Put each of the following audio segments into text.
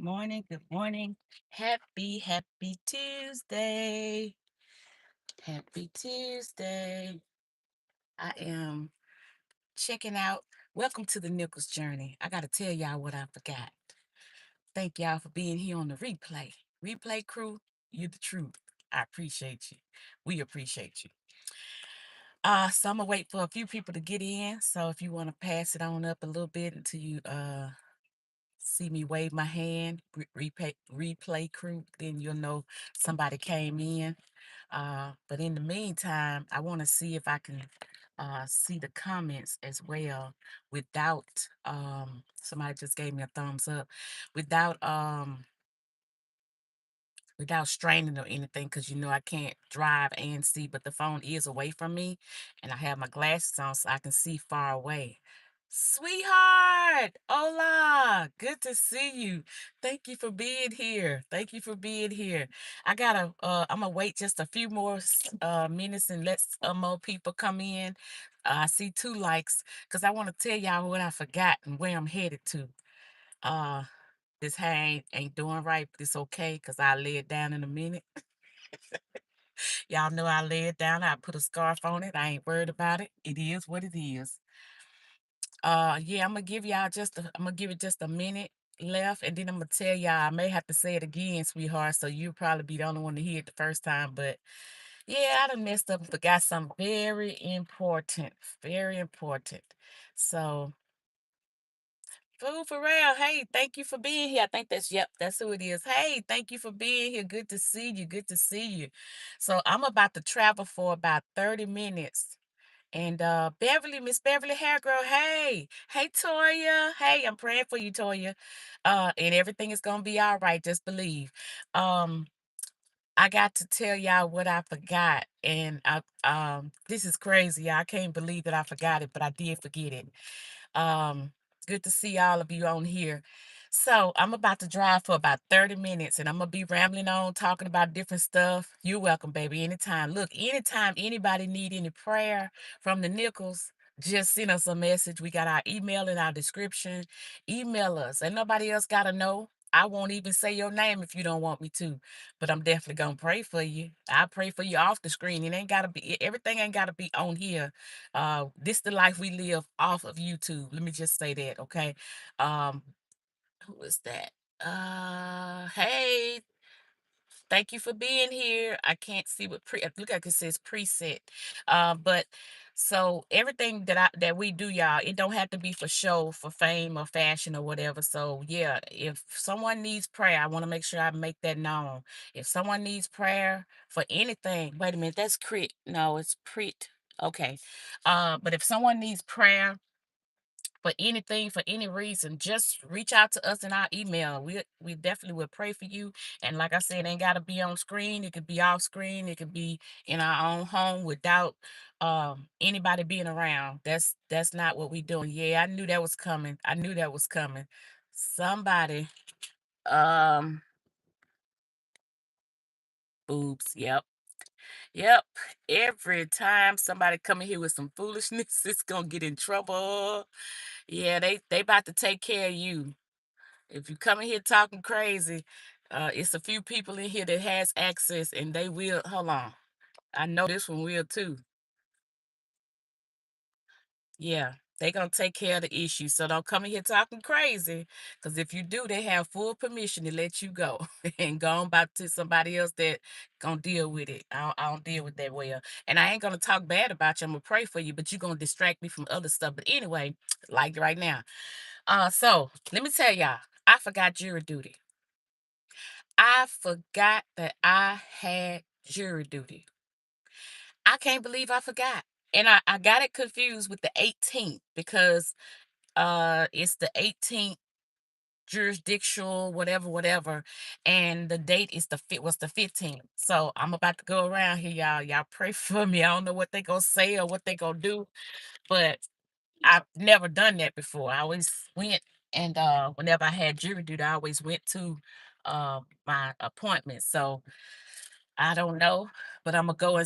morning. Good morning. Happy Tuesday. Happy Tuesday. I am checking out. Welcome to the Nichols Journey. I got to tell y'all what I forgot. Thank y'all for being here on the replay. Replay crew, you the truth. I appreciate you. We appreciate you. So I'm gonna wait for a few people to get in. So if you want to pass it on up a little bit until you see me wave my hand, replay crew, then you'll know somebody came in. But in the meantime, I want to see if I can see the comments as well without somebody just gave me a thumbs up without without straining or anything, because I can't drive and see, but the phone is away from me and I have my glasses on so I can see far away. Sweetheart, hola, good to see you. Thank you for being here. Thank you for being here. I'm gonna wait just a few more minutes and let some more people come in. I see 2 likes because I want to tell y'all what I forgot and where I'm headed to. Uh, this hair ain't doing right, but it's okay because I lay it down in a minute. Y'all know I lay it down. I put a scarf on it. I ain't worried about it. It is what it is. Yeah, I'm gonna give it just a minute left, and then I'm gonna tell y'all. I may have to say it again, sweetheart. So you'll probably be the only one to hear it the first time. But yeah, I done messed up and forgot something very important. Very important. So Food for real. Hey, thank you for being here. I think that's who it is. Hey, thank you for being here. Good to see you. Good to see you. So I'm about to travel for about 30 minutes. And Miss Beverly Hair Girl, hey. Hey Toya. Hey, I'm praying for you, Toya. And everything is gonna be all right, just believe. Um, I got to tell y'all what I forgot. And this is crazy. I can't believe that I forgot it, but I did forget it. Um, Good to see all of you on here. So I'm about to drive for about 30 minutes and I'm gonna be rambling on, talking about different stuff. You're welcome, baby. Anytime. Look, anytime anybody need any prayer from the Nichols, just send us a message. We got our email in our description. Email us. And nobody else gotta know. I won't even say your name if you don't want me to, but I'm definitely gonna pray for you. I pray for you off the screen. It ain't gotta be everything ain't gotta be on here. This the life we live off of YouTube. Let me just say that, okay? Um, who is that? Hey, thank you for being here. I can't see what look like it says preset. But so everything that we do, y'all, it don't have to be for show, for fame or fashion or whatever. So yeah, if someone needs prayer, I want to make sure I make that known. If someone needs prayer for anything, wait a minute, that's crit. No, it's pret. Okay. But if someone needs prayer for anything, for any reason, just reach out to us in our email. We definitely will pray for you. And like I said, it ain't gotta be on screen. It could be off screen. It could be in our own home without anybody being around. That's not what we doing. Yeah, I knew that was coming. I knew that was coming. Somebody, um, boobs. Yep. Yep. Every time somebody come in here with some foolishness, it's gonna get in trouble. Yeah, they about to take care of you. If you come in here talking crazy, it's a few people in here that has access and they will hold on. I know this one will too. Yeah, they gonna take care of the issue. So don't come in here talking crazy. Cause if you do, they have full permission to let you go and go on back to somebody else that gonna deal with it. I don't deal with that well. And I ain't gonna talk bad about you. I'm gonna pray for you, but you're gonna distract me from other stuff. But anyway, like right now. So let me tell y'all, I forgot jury duty. I forgot that I had jury duty. I can't believe I forgot. And I got it confused with the 18th because it's the 18th jurisdictional, whatever, whatever. And the date is was the 15th. So I'm about to go around here, y'all. Y'all pray for me. I don't know what they gonna say or what they gonna do, but I've never done that before. I always went and whenever I had jury duty, I always went to my appointment. So I don't know, but I'm gonna go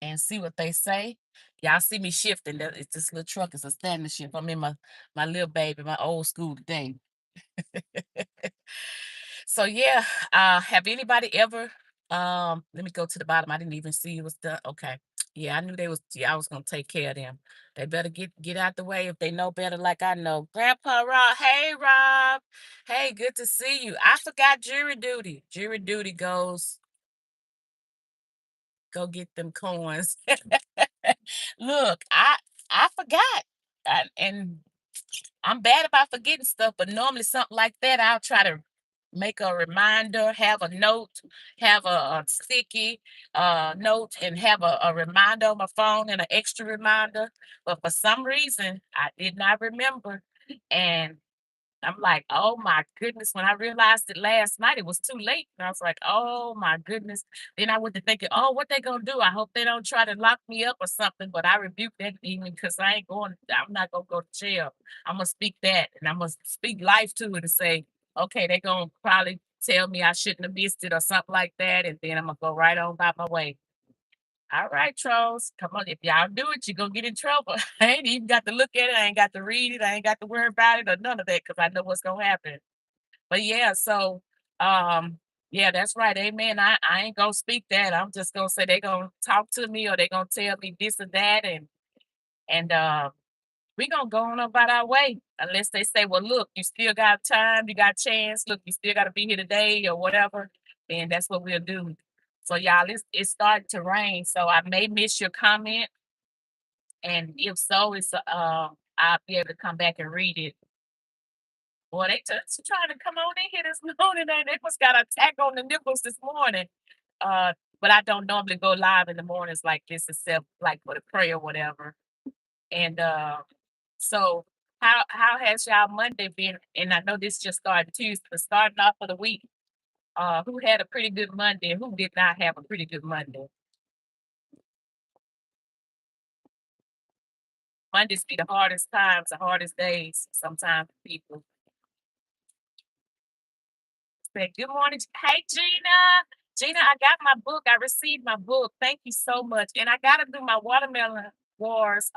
and see what they say. Y'all see me shifting. It's this little truck is a standing shift. I'm in my little baby, my old school today. So yeah, have anybody ever let me go to the bottom. I didn't even see it was done. Okay. Yeah, I knew they was yeah, I was gonna take care of them. They better get out the way if they know better like I know. Grandpa Rob, hey Rob. Hey, good to see you. I forgot jury duty. Jury duty goes go get them coins. Look, I forgot. And I'm bad about forgetting stuff, but normally something like that, I'll try to make a reminder, have a note, have a sticky note, and have a reminder on my phone and an extra reminder. But for some reason, I did not remember. And I'm like, "Oh my goodness." When I realized it last night, it was too late. And I was like, "Oh my goodness." Then I went to thinking, "Oh, what they gonna do? I hope they don't try to lock me up or something." But I rebuked that demon because I'm not gonna go to jail. I'm gonna speak that and I'm gonna speak life to it and say, okay, they're gonna probably tell me I shouldn't have missed it or something like that. And then I'm gonna go right on about my way. All right, trolls. Come on. If y'all do it, you're gonna get in trouble. I ain't even got to look at it. I ain't got to read it. I ain't got to worry about it or none of that because I know what's gonna happen. But yeah, so um, yeah, that's right. Amen. I ain't gonna speak that. I'm just gonna say they're gonna talk to me or they're gonna tell me this or that and we gonna go on about our way unless they say, well, look, you still got time, you got chance, look, you still gotta be here today or whatever, then that's what we'll do. So y'all, it's starting to rain. So I may miss your comment. And if so, I'll be able to come back and read it. Boy, they just trying to come on in here this morning, and they must got an attack on the nipples this morning. Uh, but I don't normally go live in the mornings like this, except like for the prayer or whatever. And so how has y'all Monday been? And I know this just started Tuesday, but starting off of the week. Who had a pretty good Monday? And who did not have a pretty good Monday? Mondays be the hardest times, the hardest days sometimes for people. Say, good morning. Hey, Gina. Gina, I got my book. I received my book. Thank you so much. And I got to do my watermelon wars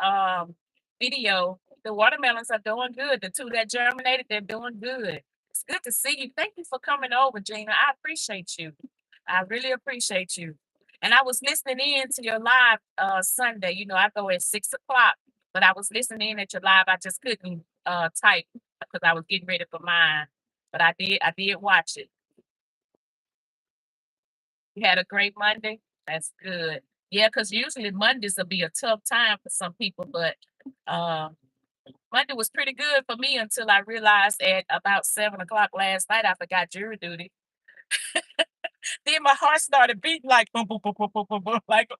video. The watermelons are doing good. The two that germinated, they're doing good. It's good to see you. Thank you for coming over, Gina. I appreciate you. I really appreciate you. And I was listening in to your live Sunday. You know, I go at 6 o'clock, but I was listening in at your live. I just couldn't type because I was getting ready for mine. But I did watch it. You had a great Monday? That's good. Yeah, because usually Mondays will be a tough time for some people, but uh, Monday was pretty good for me until I realized at about 7 o'clock last night I forgot jury duty. Then my heart started beating like boom, boom, boom, boom, boom, boom, boom, like,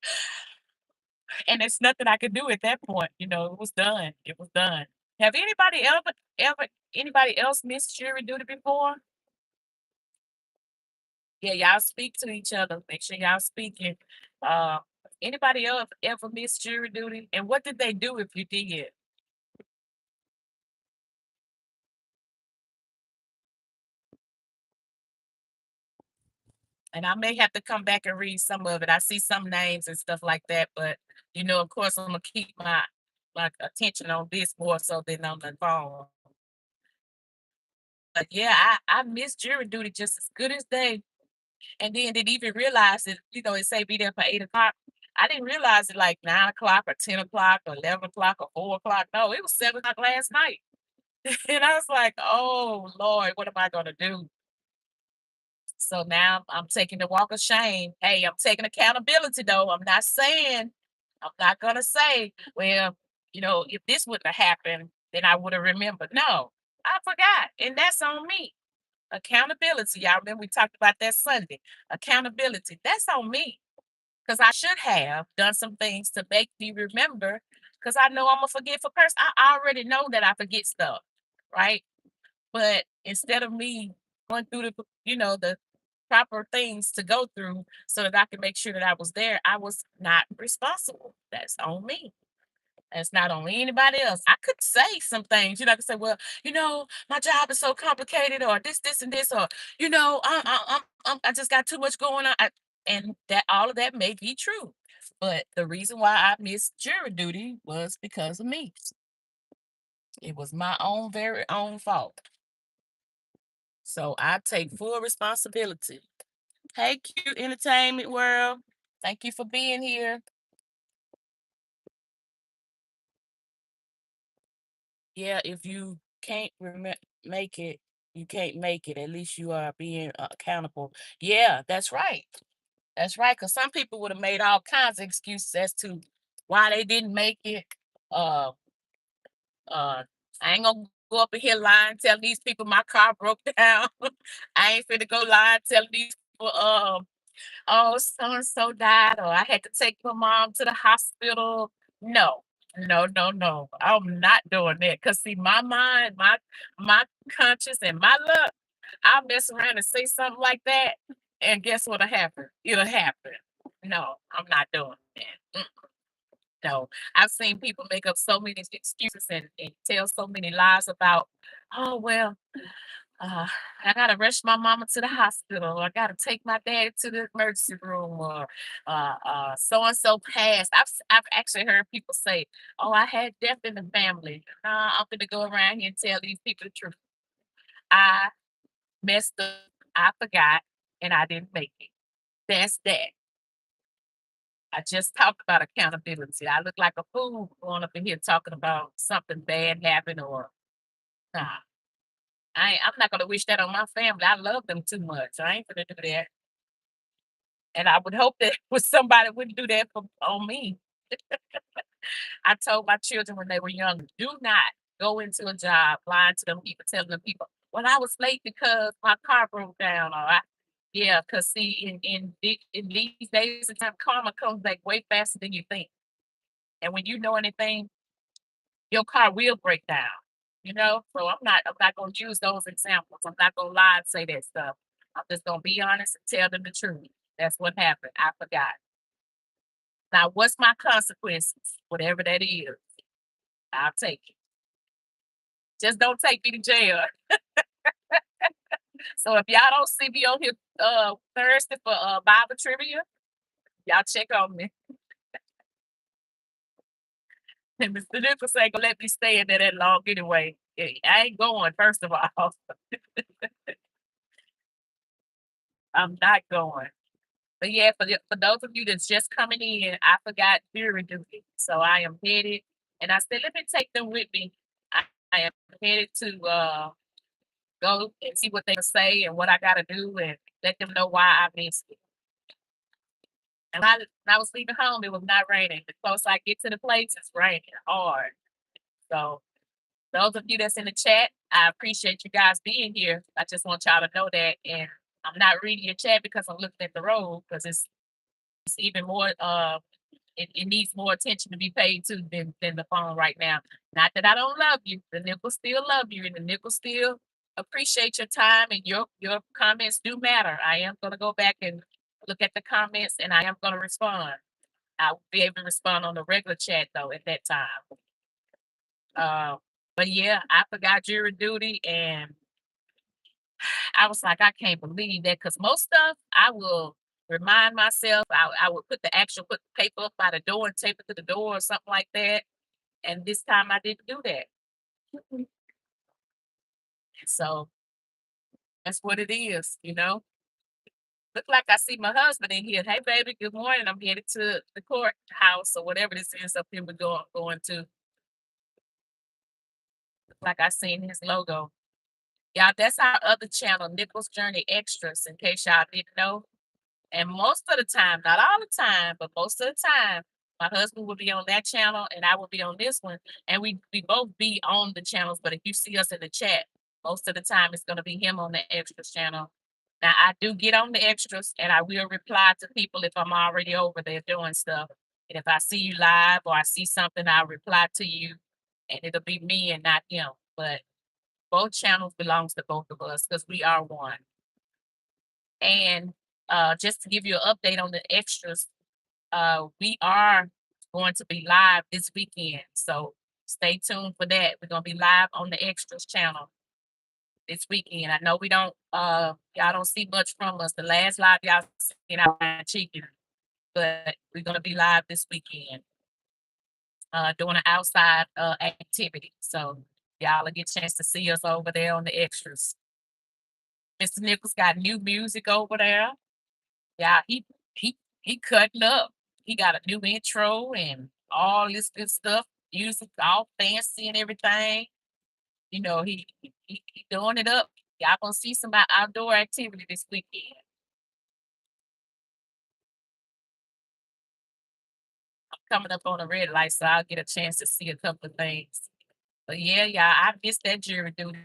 and it's nothing I could do at that point. You know, it was done. It was done. Have anybody else missed jury duty before? Yeah, y'all speak to each other. Make sure y'all speaking. Uh, anybody else ever missed jury duty? And what did they do if you did? And I may have to come back and read some of it. I see some names and stuff like that, but you know, of course, I'm gonna keep my attention on this more so than on the phone. But yeah, I miss jury duty just as good as they. And then didn't even realize it. You know, it say be there for 8 o'clock. I didn't realize it like 9 o'clock or 10 o'clock or 11 o'clock or 4 o'clock. No, it was 7 o'clock last night. And I was like, "Oh, Lord, what am I gonna do?" So now I'm taking the walk of shame. Hey, I'm taking accountability though. I'm not gonna say, well, you know, if this wouldn't have happened, then I would have remembered. No, I forgot. And that's on me. Accountability. Y'all remember we talked about that Sunday. Accountability. That's on me. Because I should have done some things to make me remember. Because I know I'm a forgetful person. I already know that I forget stuff, right? But instead of me going through the proper things to go through so that I can make sure that I was there, I was not responsible. That's on me. That's not on anybody else. I could say some things, I could say, well, my job is so complicated, or this, and this, or I just got too much going on. And that all of that may be true. But the reason why I missed jury duty was because of me. It was my own very own fault. So I take full responsibility. Hey, cute entertainment world. Thank you for being here. Yeah, if you can't make it, you can't make it. At least you are being accountable. Yeah, that's right. That's right. Because some people would have made all kinds of excuses as to why they didn't make it. Uh, uh, I ain't gonna go up in here lying, telling these people my car broke down. I ain't finna go lying, telling these people, oh, so and so died, or I had to take my mom to the hospital. No, no, no, no. I'm not doing that. Cause see, my mind, my conscience, and my luck, I'll mess around and say something like that, and guess what'll happen? It'll happen. No, I'm not doing that. No, I've seen people make up so many excuses and tell so many lies about, oh well, uh, I gotta rush my mama to the hospital. Or I gotta take my dad to the emergency room. Or so and so passed. I've actually heard people say, "Oh, I had death in the family." Nah, I'm gonna go around here and tell these people the truth. I messed up. I forgot, and I didn't make it. That's that. I just talked about accountability. I look like a fool going up in here talking about something bad happened or nah. I'm not gonna wish that on my family. I love them too much. I ain't gonna do that. And I would hope that with somebody wouldn't do that on me. I told my children when they were young, do not go into a job lying to them people, telling them people, well, I was late because my car broke down. Or yeah, because see, in these days of time, karma comes back way faster than you think. And when you know anything, your car will break down. So I'm not gonna use those examples. I'm not gonna lie and say that stuff. I'm just gonna be honest and tell them the truth. That's what happened. I forgot. Now, what's my consequences? Whatever that is, I'll take it. Just don't take me to jail. So if y'all don't see me on here Thursday for Bible trivia, y'all check on me. And Mr. Nichols ain't gonna let me stay in there that long anyway. I ain't going, first of all. I'm not going. But yeah, for those of you that's just coming in, I forgot jury duty. So I am headed, and I said, let me take them with me. I am headed to go and see what they say and what I gotta do and let them know why I missed it. And when I was leaving home, it was not raining. The closer I get to the place, it's raining hard. So those of you that's in the chat, I appreciate you guys being here. I just want y'all to know that. And I'm not reading your chat because I'm looking at the road because it's even more it needs more attention to be paid to than the phone right now. Not that I don't love you. The nipples still love you and the nipples still appreciate your time and your comments do matter. I am gonna go back and look at the comments and I am gonna respond. I'll be able to respond on the regular chat though at that time. Uh, but yeah, I forgot jury duty and I was like, I can't believe that because most stuff I will remind myself. I would put the paper up by the door and tape it to the door or something like that. And this time I didn't do that. And so that's what it is. Look like I see my husband in here. Hey baby, good morning. I'm headed to the courthouse or whatever this is up here we're going to. Look like I seen his logo. Y'all, that's our other channel, Nichols Journey Extras, in case y'all didn't know. And most of the time, not all the time, but most of the time, my husband will be on that channel and I will be on this one. And we both be on the channels. But if you see us in the chat, most of the time it's going to be him on the extras channel. Now I do get on the extras and I will reply to people if I'm already over there doing stuff. And if I see you live or I see something, I'll reply to you and it'll be me and not him. But both channels belongs to both of us because we are one. And just to give you an update on the extras, we are going to be live this weekend. So stay tuned for that. We're gonna be live on the extras channel this weekend. I know we don't y'all don't see much from us. The last live y'all seen our fried chicken, but we're gonna be live this weekend, doing an outside activity. So y'all will get a chance to see us over there on the extras. Mr. Nichols got new music over there. Yeah, he cutting up. He got a new intro and all this good stuff. Music all fancy and everything. You know, he doing it up. Y'all gonna see some outdoor activity this weekend. Coming up on a red light, so I'll get a chance to see a couple of things. But yeah, yeah, I missed that jury duty.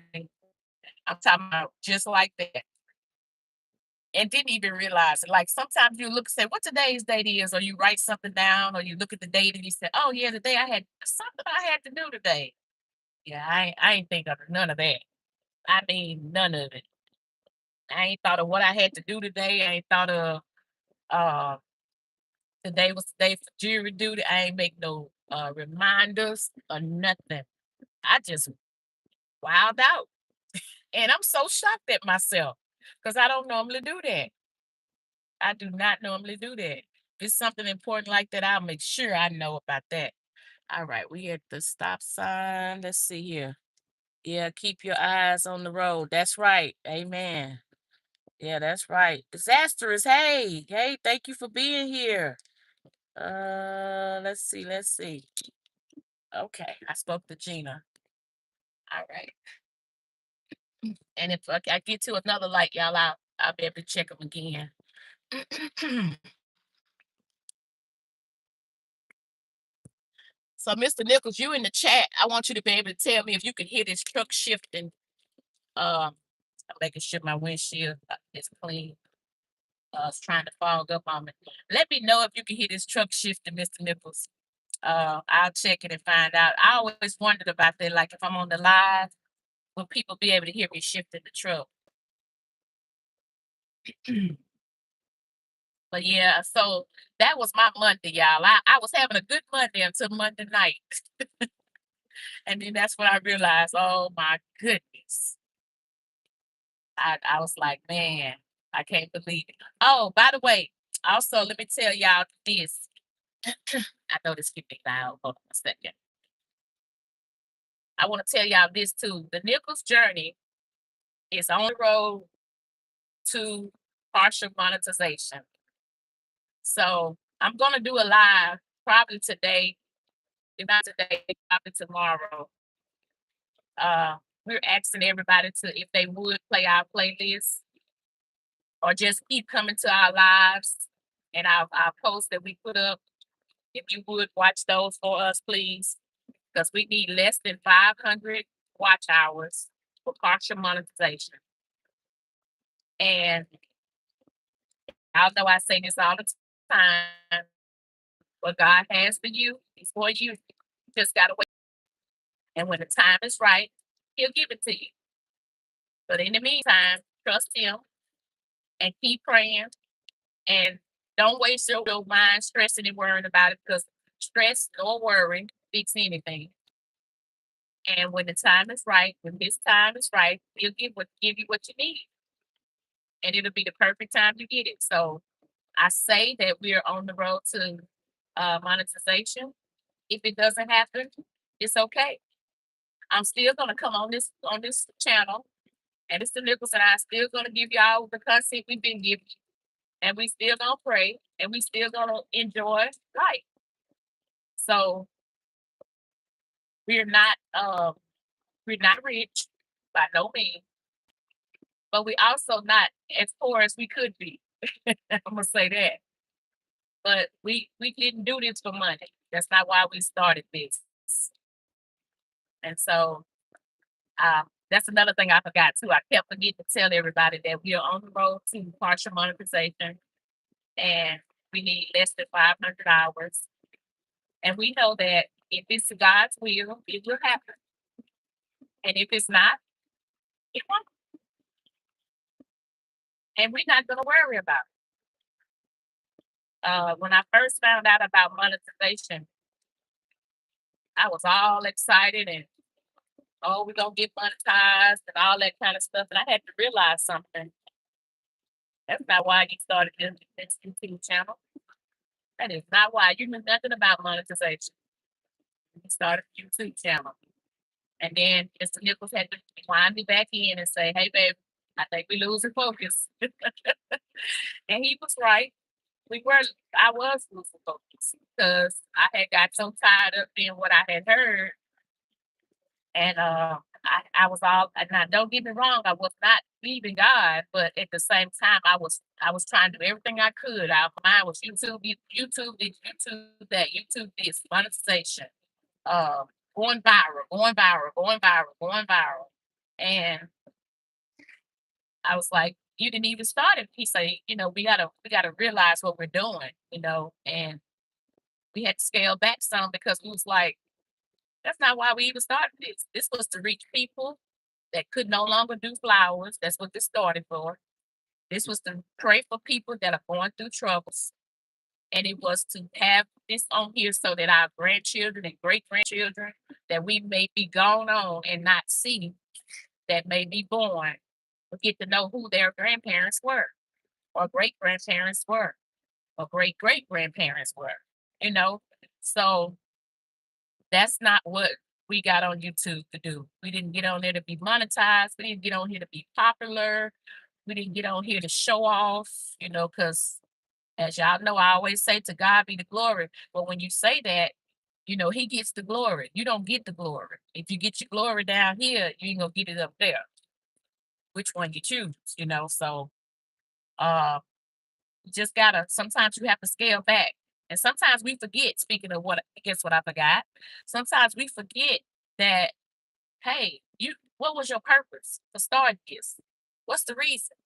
I'm talking about just like that. And didn't even realize it. Like sometimes you look and say what today's date is, or you write something down, or you look at the date and you say, "Oh yeah, today I had something I had to do today." Yeah, I ain't think of none of that. I mean, none of it. I ain't thought of what I had to do today. I ain't thought of uh today was the day for jury duty. I ain't make no reminders or nothing. I just wowed out. And I'm so shocked at myself because I don't normally do that. I do not normally do that. If it's something important like that, I'll make sure I know about that. All right, we at the stop sign. Let's see here. Yeah, keep your eyes on the road. That's right. Amen. Yeah, that's right. Disastrous. Hey, hey, thank you for being here. Let's see, let's see. Okay, I spoke to Gina. All right. And if I get to another light, y'all, I'll be able to check them again. So, Mr. Nichols, you in the chat. I want you to be able to tell me if you can hear this truck shifting. I'm making sure my windshield is clean. It's trying to fog up on me. Let me know if you can hear this truck shifting, Mr. Nichols. I'll check it and find out. I always wondered about that. Like if I'm on the live, will people be able to hear me shifting the truck? But yeah, so that was my Monday, y'all. I was having a good Monday until Monday night. And then that's when I realized, oh my goodness. I was like, man, I can't believe it. Oh, by the way, also let me tell y'all this. I know this can be loud. Hold on a second. I want to tell y'all this too. The Nichols Journey is on the road to partial monetization. So I'm gonna do a live probably today, if not today, probably tomorrow. Uh, we're asking everybody to, if they would, play our playlist or just keep coming to our lives and our posts that we put up. If you would watch those for us, please, because we need less than 500 watch hours for partial monetization. And although I say this all the time, what God has for you is for you. You just gotta wait. And when the time is right, He'll give it to you. But in the meantime, trust Him and keep praying and don't waste your mind stressing and worrying about it because stress or worry fix anything. And when the time is right, when His time is right, He'll give you what you need, and it'll be the perfect time to get it. So I say that we're on the road to monetization. If it doesn't happen, it's okay. I'm still gonna come on this channel, and Mr. Nichols and I still gonna give y'all the content we've been giving, and we still gonna pray, and we still gonna enjoy life. So we're not we're not rich by no means, but we also not as poor as we could be. I'm gonna say that. But we didn't do this for money. That's not why we started this. And so that's another thing I forgot too. I kept forgetting to tell everybody that we are on the road to partial monetization and we need less than 500 hours. And we know that if it's God's will, it will happen. And if it's not, it won't. And we're not going to worry about it. When I first found out about monetization, I was all excited and, oh, we're going to get monetized and all that kind of stuff. And I had to realize something. That's not why you started this YouTube channel. That is not why you knew nothing about monetization. You started a YouTube channel. And then Mr. Nichols had to wind me back in and say, hey, baby, I think we losing focus. And he was right. We were I was losing focus because I had got so tired of being what I had heard. And I was all and now don't get me wrong, I was not leaving God, but at the same time I was trying to do everything I could. Mine was YouTube, YouTube this, YouTube that, YouTube this, monetization, uh, going viral, going viral, going viral, going viral. And I was like, you didn't even start it. He said, we gotta realize what we're doing, and we had to scale back some because we was like, that's not why we even started this. This was to reach people that could no longer do flowers. That's what this started for. This was to pray for people that are going through troubles. And it was to have this on here so that our grandchildren and great grandchildren that we may be gone on and not see that may be born will get to know who their grandparents were or great grandparents were or great great grandparents were, you know? So that's not what we got on YouTube to do. We didn't get on there to be monetized. We didn't get on here to be popular. We didn't get on here to show off, because as y'all know, I always say to God be the glory. But when you say that, he gets the glory. You don't get the glory. If you get your glory down here, you ain't gonna get it up there. Which one you choose, So uh you just gotta sometimes you have to scale back. And sometimes we forget, speaking of what guess what I forgot. Sometimes we forget that, hey, what was your purpose for starting this? What's the reason?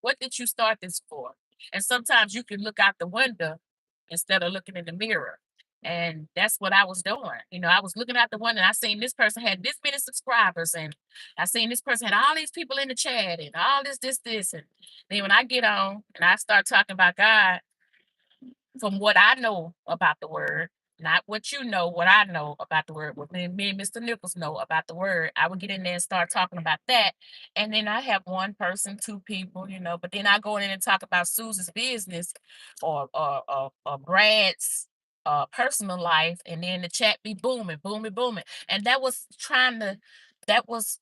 What did you start this for? And sometimes you can look out the window instead of looking in the mirror. And that's what I was doing. I was looking out the window and I seen this person had this many subscribers, and I seen this person had all these people in the chat and all this. And then when I get on and I start talking about God, from what I know about the word, not what you know, what I know about the word, what me and Mr. Nichols know about the word. I would get in there and start talking about that. And then I have one person, two people, but then I go in and talk about Susan's business or Brad's personal life. And then the chat be booming, booming, booming. And that was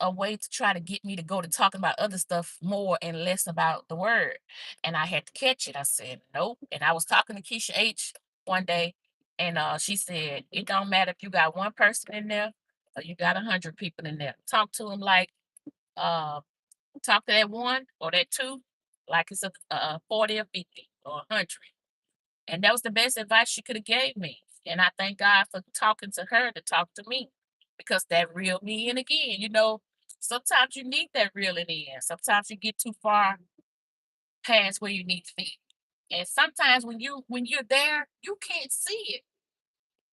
a way to try to get me to go to talking about other stuff more and less about the word. And I had to catch it. I said, nope. And I was talking to Keisha H one day, and she said, it don't matter if you got one person in there or you got 100 people in there. Talk to them like, uh, talk to that one or that two, like it's a 40 or 50 or 100. And that was the best advice she could have gave me. And I thank God for talking to her to talk to me because that reeled me in again. Sometimes you need that reeling in. Sometimes you get too far past where you need to be. And sometimes when you're there, you can't see it.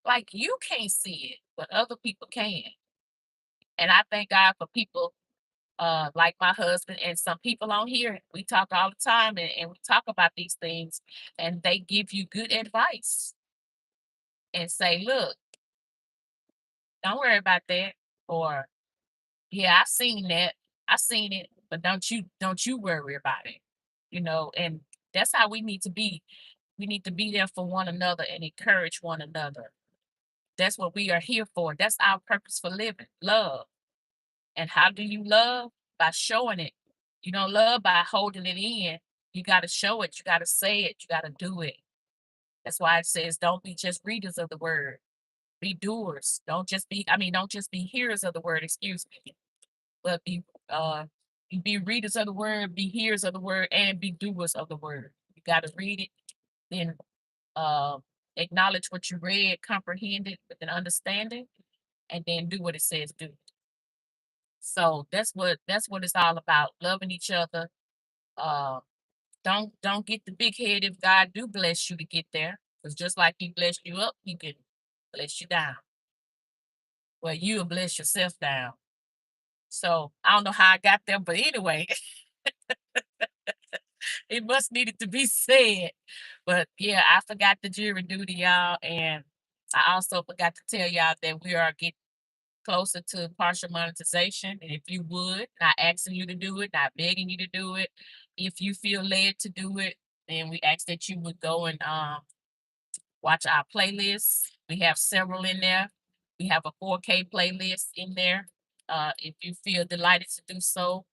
Like you can't see it, but other people can. And I thank God for people like my husband and some people on here. We talk all the time and we talk about these things, and they give you good advice and say, look, don't worry about that. Or yeah, I seen that. I seen it, but don't you worry about it. And that's how we need to be. We need to be there for one another and encourage one another. That's what we are here for. That's our purpose for living. Love. And how do you love? By showing it. You don't love by holding it in. You got to show it. You got to say it. You got to do it. That's why it says don't be just readers of the word. Be doers. Don't just be hearers of the word, excuse me, but be readers of the word, be hearers of the word, and be doers of the word. You got to read it, then uh, acknowledge what you read, comprehend it with an understanding, and then do what it says do. So that's what it's all about. Loving each other. Uh, don't get the big head if God do bless you to get there. Because just like He blessed you up, He can bless you down. Well, you'll bless yourself down. So I don't know how I got there, but anyway, it must needed to be said. But yeah, I forgot the jury duty, y'all, and I also forgot to tell y'all that we are getting closer to partial monetization. And if you would, not asking you to do it, not begging you to do it, if you feel led to do it, then we ask that you would go and watch our playlists. We have several in there. We have a 4K playlist in there. If you feel delighted to do so,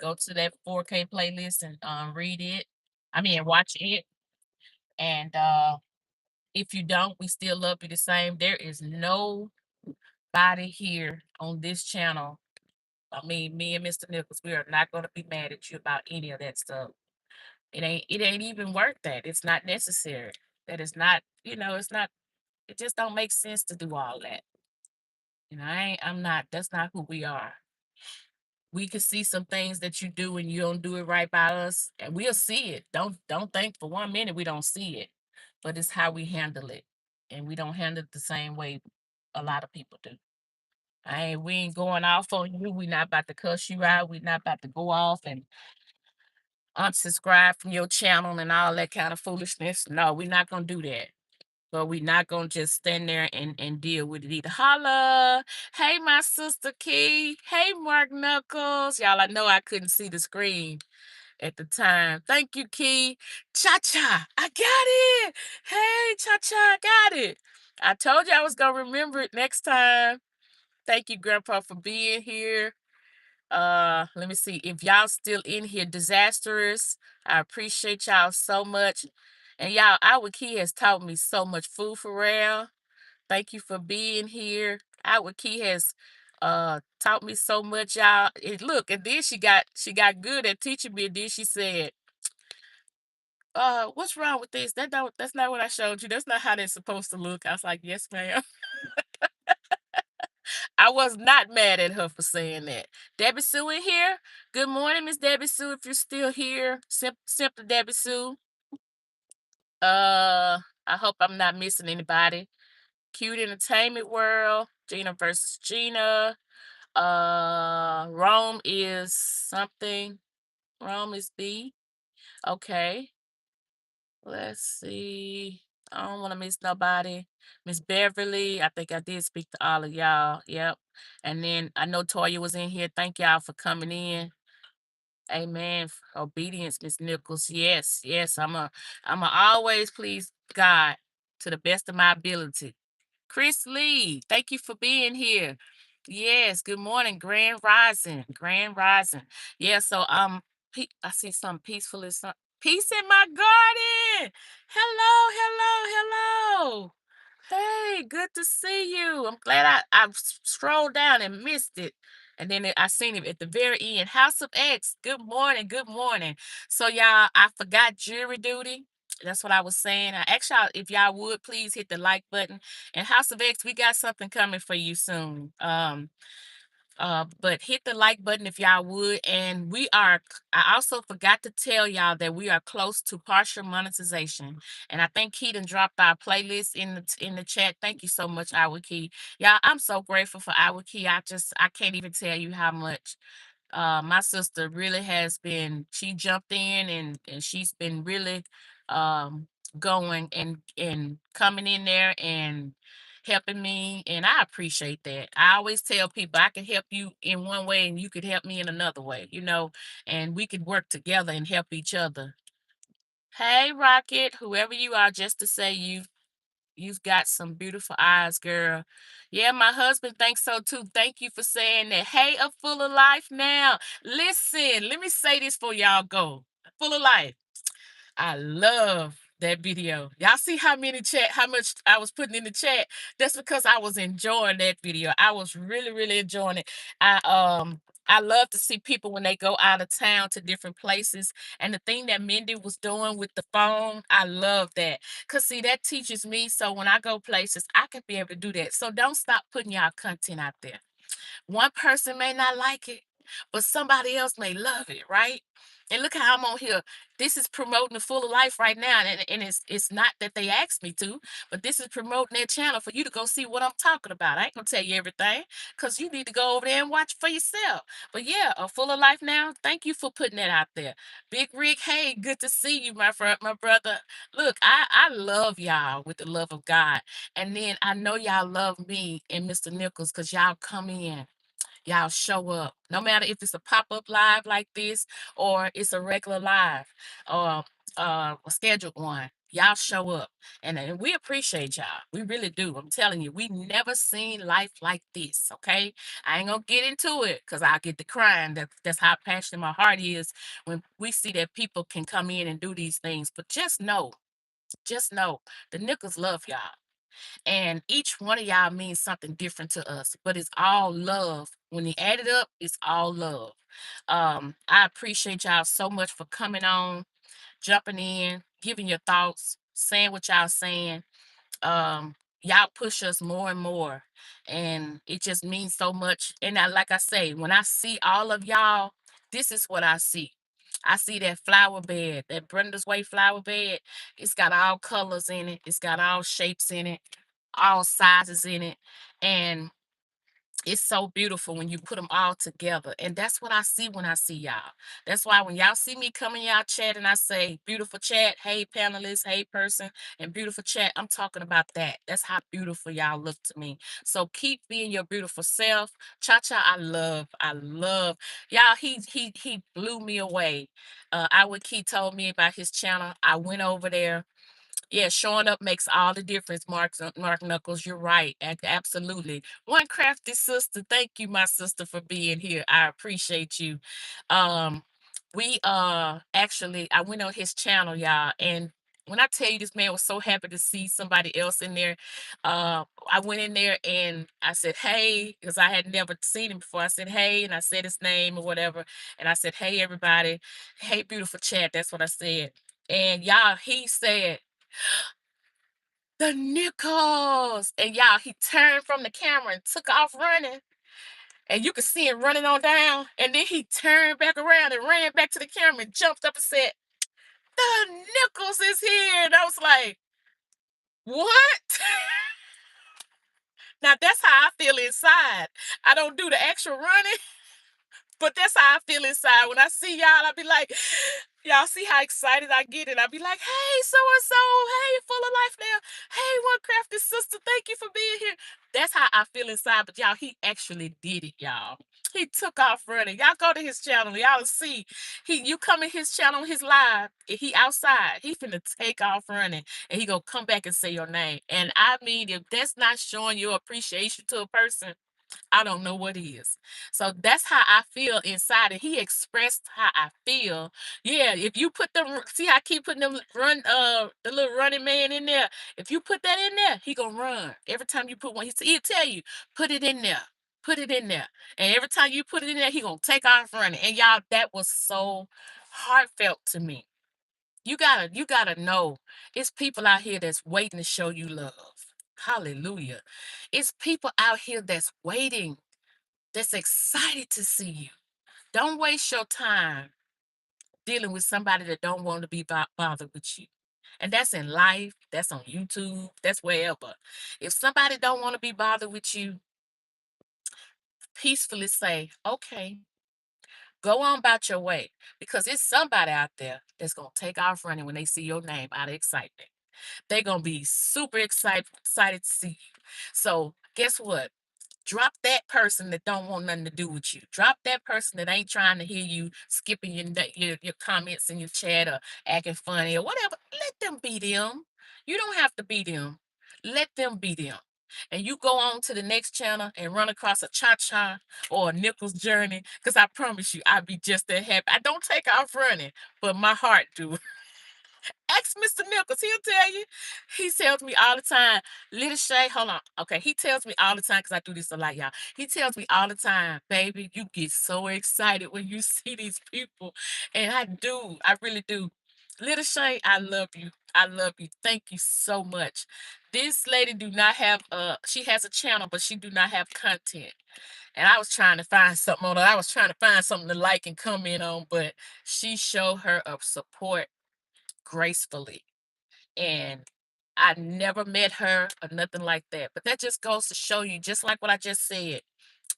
Go to that 4K playlist and read it. I mean, watch it. And if you don't, we still love you the same. There is nobody here on this channel. I mean, me and Mr. Nichols, we are not going to be mad at you about any of that stuff. It ain't even worth that. It's not necessary. That is not, it's not, it just don't make sense to do all that. I'm not, that's not who we are. We can see some things that you do and you don't do it right by us, and we'll see it. Don't think for 1 minute we don't see it. But it's how we handle it. And we don't handle it the same way a lot of people do. We ain't going off on you. We not about to cuss you out. We not about to go off and unsubscribe from your channel and all that kind of foolishness. No, we're not gonna do that. But we're not gonna just stand there and deal with it either. Holla. Hey, my sister Key. Hey, Mark Knuckles. Y'all, I know I couldn't see the screen at the time. Thank you, Key. Cha-cha. I got it. Hey, cha-cha, I got it. I told you I was gonna remember it next time. Thank you, Grandpa, for being here. Let me see if y'all still in here. Disastrous. I appreciate y'all so much. And y'all, our key has taught me so much. Food for real. Thank you for being here. Our key has taught me so much, y'all. Look, and then she got good at teaching me, and then she said, what's wrong with this? That's not what I showed you. That's not how they're supposed to look. I was like, yes, ma'am. I was not mad at her for saying that. Debbie Sue in here. Good morning, Miss Debbie Sue. If you're still here, simple Debbie Sue. I hope I'm not missing anybody. Cute Entertainment World. Gina versus Gina. Rome is something. Rome is B. Okay. Let's see. I don't want to miss nobody. Miss Beverly, I think I did speak to all of y'all. Yep. And then I know Toya was in here. Thank y'all for coming in. Amen. Obedience, Miss Nichols. Yes, yes. I'm a always please God to the best of my ability. Chris Lee, thank you for being here. Yes, good morning, Grand Rising. Grand Rising. Yeah, so I see something peaceful is some peace in my garden. Hello, hello, hello. Hey, good to see you. I'm glad I strolled down and missed it. And then I seen it at the very end. House of X, good morning, good morning. So y'all, I forgot jury duty. That's what I was saying. I ask y'all if y'all would please hit the like button. And House of X, we got something coming for you soon. But hit the like button if y'all would. And I also forgot to tell y'all that we are close to partial monetization. And I think Keaton dropped our playlist in the chat. Thank you so much, Our Key. Y'all, I'm so grateful for Our Key. I can't even tell you how much. My sister really has been, she jumped in and she's been really um going and coming in there and helping me, and I appreciate that. I always tell people I can help you in one way and you could help me in another way, and we could work together and help each other. Hey, Rocket, whoever you are, just to say you've got some beautiful eyes, girl. Yeah, my husband thinks so too. Thank you for saying that. Hey, a full of life now. Listen, let me say this for y'all go. Full of life. I love that video. Y'all see how much I was putting in the chat? That's because I was enjoying that video. I was really, really enjoying it. I love to see people when they go out of town to different places. And the thing that Mindy was doing with the phone, I love that. Cause see, that teaches me. So when I go places, I can be able to do that. So don't stop putting y'all content out there. One person may not like it, but somebody else may love it, right? And look how I'm on here. This is promoting the full of life right now. And it's not that they asked me to, but this is promoting their channel for you to go see what I'm talking about. I ain't gonna tell you everything because you need to go over there and watch for yourself. But yeah, a full of life now. Thank you for putting that out there. Big Rick, hey, good to see you, my friend, my brother. Look, I love y'all with the love of God. And then I know y'all love me and Mr. Nichols because y'all come in. Y'all show up. No matter if it's a pop-up live like this or it's a regular live or a scheduled one. Y'all show up, and we appreciate y'all. We really do. I'm telling you, we never seen life like this. Okay, I ain't gonna get into it because I get to crying. That's how passionate my heart is when we see that people can come in and do these things. But just know, the Nichols love y'all, and each one of y'all means something different to us. But it's all love. When you add it up, it's all love. I appreciate y'all so much for coming on, jumping in, giving your thoughts, saying what y'all saying. Y'all push us more and more, and it just means so much. And like I say, when I see all of y'all, this is what I see. I see that flower bed, that Brenda's Way flower bed. It's got all colors in it. It's got all shapes in it, all sizes in it, and it's so beautiful when you put them all together. And that's what I see when I see y'all. That's why when y'all see me come in y'all chat and I say beautiful chat, hey panelists, hey person, and beautiful chat, I'm talking about that. That's how beautiful y'all look to me. So keep being your beautiful self. Cha cha, I love y'all. He blew me away. I would Key told me about his channel. I went over there. Yeah, showing up makes all the difference, Mark Knuckles. You're right. Absolutely. One crafty sister. Thank you, my sister, for being here. I appreciate you. Um, we actually I went on his channel, y'all, and when I tell you this man was so happy to see somebody else in there, I went in there and I said, hey, because I had never seen him before. I said, hey, and I said his name or whatever. And I said, hey, everybody. Hey, beautiful chat. That's what I said. And y'all, he said, the Nichols. And y'all, he turned from the camera and took off running. And you could see him running on down. And then he turned back around and ran back to the camera and jumped up and said, the Nichols is here. And I was like, what? Now that's how I feel inside. I don't do the actual running. But that's how I feel inside. When I see y'all, I be like, y'all see how excited I get, and I be like, hey, so and so, hey, full of life now. Hey, one crafty sister, thank you for being here. That's how I feel inside. But y'all, he actually did it, y'all. He took off running. Y'all go to his channel. Y'all see. You come in his channel, his live. He outside. He finna take off running. And he gonna come back and say your name. And I mean, if that's not showing your appreciation to a person, I don't know what is. So that's how I feel inside. And he expressed how I feel. Yeah, if you put them, see how I keep putting them the little running man in there. If you put that in there, he gonna run. Every time you put one, he'll tell you, put it in there. Put it in there. And every time you put it in there, he gonna take off running. And y'all, that was so heartfelt to me. You gotta know it's people out here that's waiting to show you love. Hallelujah. It's people out here that's waiting, that's excited to see you. Don't waste your time dealing with somebody that don't want to be bothered with you. And that's in life, that's on YouTube, that's wherever. If somebody don't want to be bothered with you, peacefully say, okay, go on about your way. Because it's somebody out there that's gonna take off running when they see your name out of excitement. They're gonna be super excited to see you. So guess what? Drop that person that don't want nothing to do with you. Drop that person that ain't trying to hear you skipping your comments in your chat or acting funny or whatever. Let them be them. You don't have to be them. Let them be them. And you go on to the next channel and run across a cha-cha or a Nichols Journey, because I promise you, I'll be just that happy. I don't take off running, but my heart do. Ask Mr. Nichols, he'll tell you. He tells me all the time, little Shay, hold on. Okay, he tells me all the time, because I do this a lot, y'all. He tells me all the time, baby, you get so excited when you see these people. And I do. I really do. Little Shay, I love you. I love you. Thank you so much. This lady do not have she has a channel, but she do not have content. And I was trying to find something on her. I was trying to find something to like and comment on, but she showed her of support gracefully. And I never met her or nothing like that. But that just goes to show you, just like what I just said,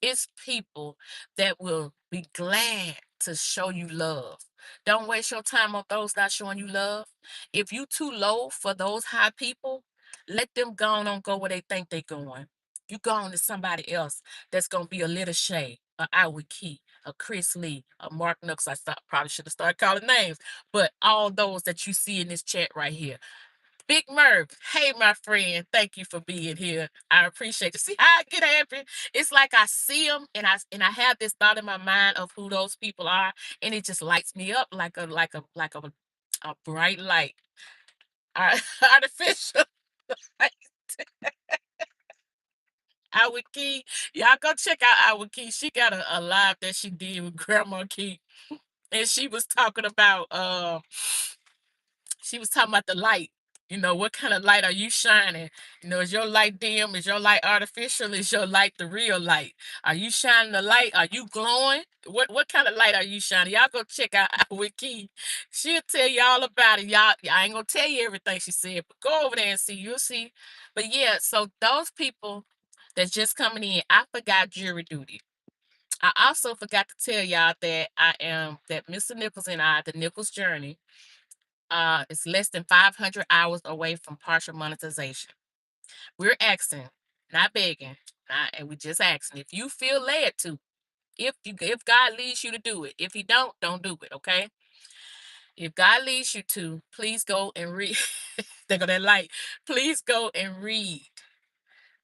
it's people that will be glad to show you love. Don't waste your time on those not showing you love. If you too low for those high people, let them go on go where they think they're going. You go on to somebody else that's gonna be a little Shay, a Iowa Key, a Chris Lee, a Mark Nooks. Probably should have started calling names, but all those that you see in this chat right here, Big Merv, hey my friend, thank you for being here. I appreciate you. See how I get happy? It's like I see them, and I have this thought in my mind of who those people are, and it just lights me up like a bright light. Artificial light. Our Key, y'all go check out Our Key. She got a live that she did with Grandma Key, and she was talking about the light. You know, what kind of light are you shining? You know, is your light dim? Is your light artificial? Is your light the real light? Are you shining the light? Are you glowing? What kind of light are you shining? Y'all go check out Our Key. She'll tell you all about it. Y'all, I ain't gonna tell you everything she said, but go over there and see. You'll see. But yeah, so those people that's just coming in, I forgot jury duty. I also forgot to tell y'all that Mr. Nichols and I, the Nichols Journey, is less than 500 hours away from partial monetization. We're asking, not begging, and we just asking if you feel led to, if God leads you to do it. If He don't do it. Okay. If God leads you to, please go and read. They go that light. Please go and read.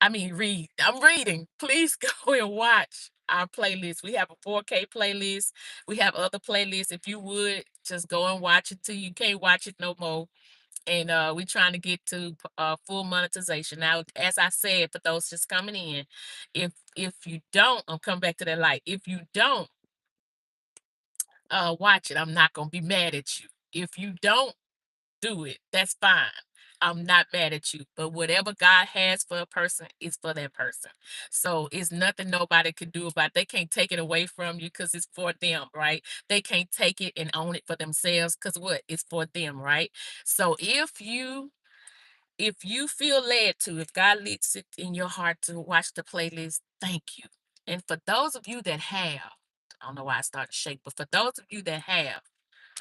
I mean, read. I'm reading. Please go and watch our playlist. We have a 4K playlist. We have other playlists. If you would just go and watch it till you can't watch it no more. And we're trying to get to full monetization. Now, as I said, for those just coming in, if you don't, I'll come back to that light. If you don't watch it, I'm not gonna be mad at you. If you don't do it, that's fine. I'm not mad at you. But whatever God has for a person is for that person. So it's nothing nobody can do about it. They can't take it away from you because it's for them, right? They can't take it and own it for themselves because what? It's for them, right? So if you feel led to, if God leads it in your heart to watch the playlist, thank you. And for those of you that have, I don't know why I started to shake, but for those of you that have,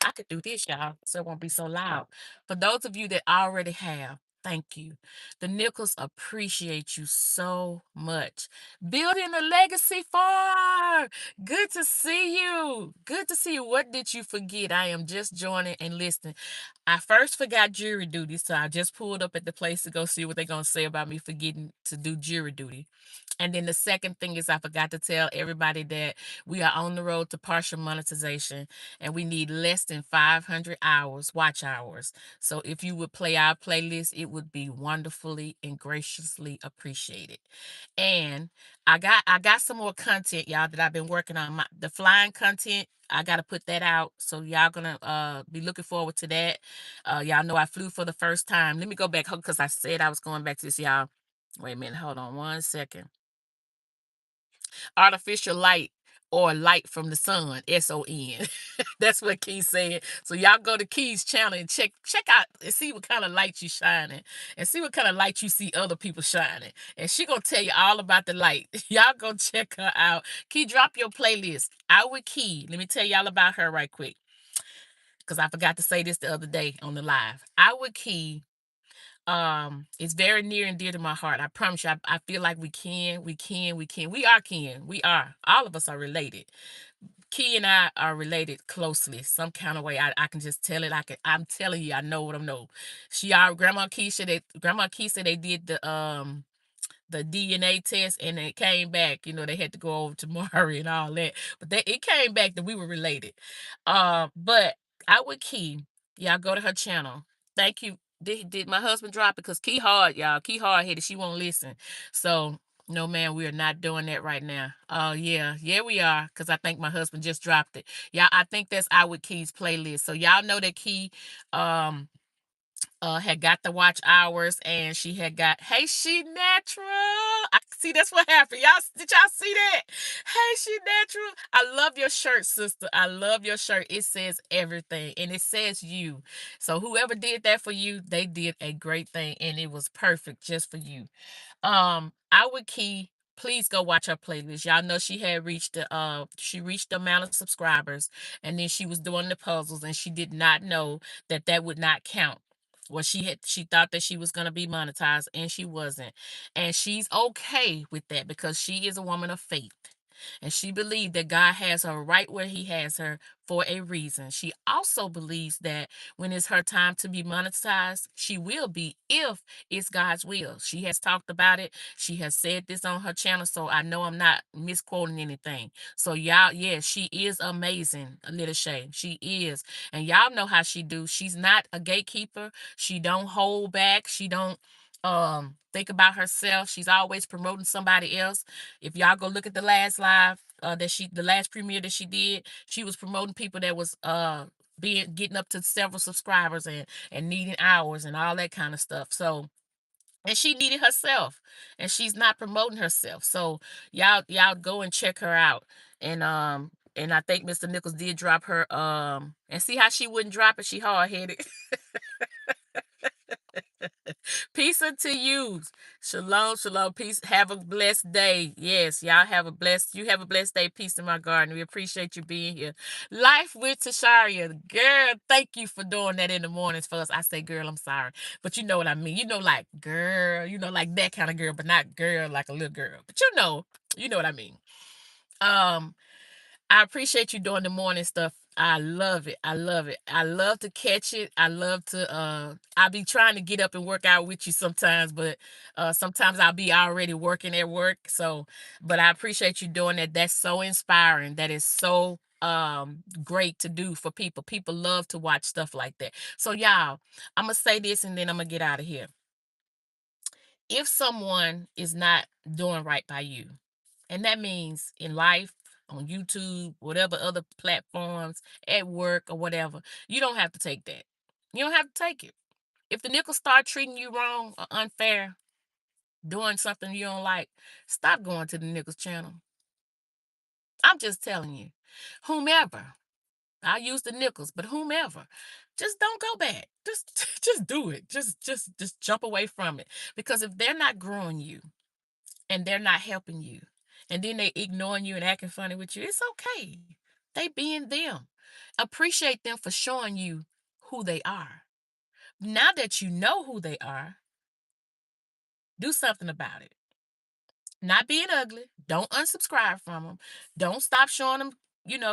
I could do this, y'all, so it won't be so loud. For those of you that already have, thank you. The Nichols appreciate you so much. Building a legacy for. Good to see you. Good to see you. What did you forget? I am just joining and listening. I first forgot jury duty, so I just pulled up at the place to go see what they're gonna say about me forgetting to do jury duty. And then the second thing is I forgot to tell everybody that we are on the road to partial monetization and we need less than 500 hours, watch hours. So if you would play our playlist, it would be wonderfully and graciously appreciated. And I got some more content, y'all, that I've been working on. The flying content, I gotta put that out. So y'all gonna be looking forward to that. Y'all know I flew for the first time. Let me go back because I said I was going back to this, y'all. Wait a minute, hold on one second. Artificial light or light from the sun, SON. That's what Key said. So y'all go to Key's channel and check out and see what kind of light you shining and see what kind of light you see other people shining. And she gonna tell you all about the light. Y'all go check her out. Key, drop your playlist. Our Key. Let me tell y'all about her right quick. Because I forgot to say this the other day on the live. Our Key it's very near and dear to my heart. I promise you, I feel like we are kin, we are, all of us are related. Key and I are related closely some kind of way. I can just tell it. I'm telling you, I know what I know. Grandma Key said they did the DNA test and it came back. You know, they had to go over to Maury and all that, but it came back that we were related. But I would Key, y'all go to her channel. Thank you. Did my husband drop it? Because Key hard, y'all. Key hard headed. She won't listen. So no, man, we are not doing that right now. Oh yeah, we are. Because I think my husband just dropped it. Yeah, I think that's Our Key's playlist. So y'all know that Key um had got the watch hours and she had got hey she natural. I see that's what happened. Did y'all see that? Hey she natural. I love your shirt, sister. I love your shirt. It says everything and it says you. So whoever did that for you, they did a great thing and it was perfect just for you. Our Key, please go watch her playlist. Y'all know she reached the amount of subscribers and then she was doing the puzzles and she did not know that that would not count. Well, she thought that she was gonna be monetized and she wasn't. And she's okay with that because she is a woman of faith. And she believed that God has her right where he has her for a reason. She also believes that when it's her time to be monetized, she will be if it's God's will. She has talked about it. She has said this on her channel, so I know I'm not misquoting anything. So y'all, yeah, she is amazing, Little Shay. She is. And y'all know how she do. She's not a gatekeeper. She don't hold back. She don't think about herself. She's always promoting somebody else. If y'all go look at the last live the last premiere that she did, she was promoting people that was being getting up to several subscribers and needing hours and all that kind of stuff. So, and she needed herself, and she's not promoting herself. So y'all go and check her out. And I think Mr. Nichols did drop her and see how she wouldn't drop it. She hard headed. Peace unto you. Shalom, shalom. Peace. Have a blessed day. Yes, y'all have a blessed. You have a blessed day. Peace in my garden. We appreciate you being here. Life with Tasharia, girl. Thank you for doing that in the mornings for us. I say, girl, I'm sorry, but you know what I mean. You know, like girl. You know, like that kind of girl, but not girl like a little girl. But you know what I mean. Um, I appreciate you doing the morning stuff. I love it. I love it. I love to catch it. I love to I be trying to get up and work out with you sometimes, but sometimes I'll be already working at work. So, but I appreciate you doing that. That's so inspiring. That is so great to do for people. People love to watch stuff like that. So y'all, I'm gonna say this and then I'm gonna get out of here. If someone is not doing right by you, and that means in life, on YouTube, whatever other platforms, at work or whatever, you don't have to take that. You don't have to take it. If the Nichols start treating you wrong or unfair, doing something you don't like, stop going to the Nichols channel. I'm just telling you. Whomever. I use the Nichols, but whomever. Just don't go back. Just do it. Just jump away from it. Because if they're not growing you, and they're not helping you, and then they ignoring you and acting funny with you, it's okay. They being them. Appreciate them for showing you who they are. Now that you know who they are, do something about it. Not being ugly. Don't unsubscribe from them. Don't stop showing them,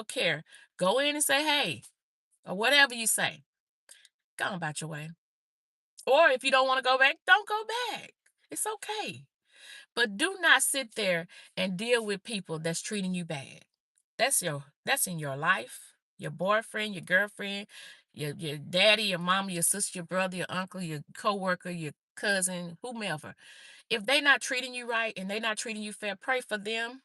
care. Go in and say, hey, or whatever you say. Go on about your way. Or if you don't want to go back, don't go back. It's okay. But do not sit there and deal with people that's treating you bad. That's in your life, your boyfriend, your girlfriend, your daddy, your mama, your sister, your brother, your uncle, your coworker, your cousin, whomever. If they not treating you right and they not treating you fair, pray for them.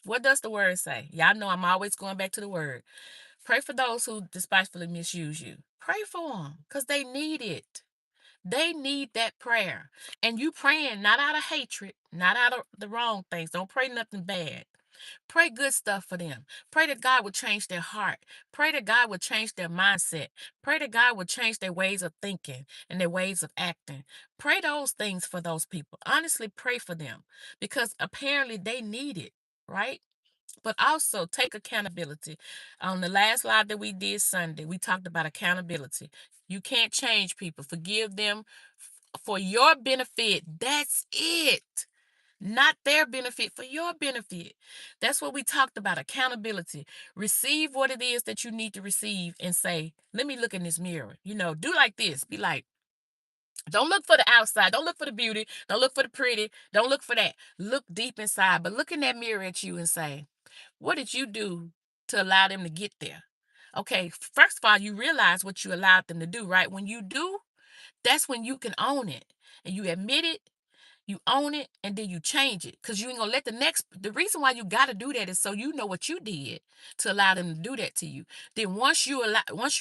What does the word say? Y'all know I'm always going back to the word. Pray for those who despitefully misuse you. Pray for them because they need it. They need that prayer. And you praying not out of hatred, not out of the wrong things. Don't pray nothing bad. Pray good stuff for them. Pray that God would change their heart. Pray that God would change their mindset. Pray that God would change their ways of thinking and their ways of acting. Pray those things for those people. Honestly, pray for them because apparently they need it, right? But also take accountability. On the last live that we did Sunday, we talked about accountability. You can't change people. Forgive them for your benefit. That's it. Not their benefit, for your benefit. That's what we talked about, accountability. Receive what it is that you need to receive and say, let me look in this mirror. Do like this. Be like, don't look for the outside. Don't look for the beauty. Don't look for the pretty. Don't look for that. Look deep inside. But look in that mirror at you and say, what did you do to allow them to get there? Okay, first of all, you realize what you allowed them to do, right? When you do, that's when you can own it and you admit it, you own it, and then you change it. Because you ain't gonna let the reason why you gotta do that is so you know what you did to allow them to do that to you. Then once you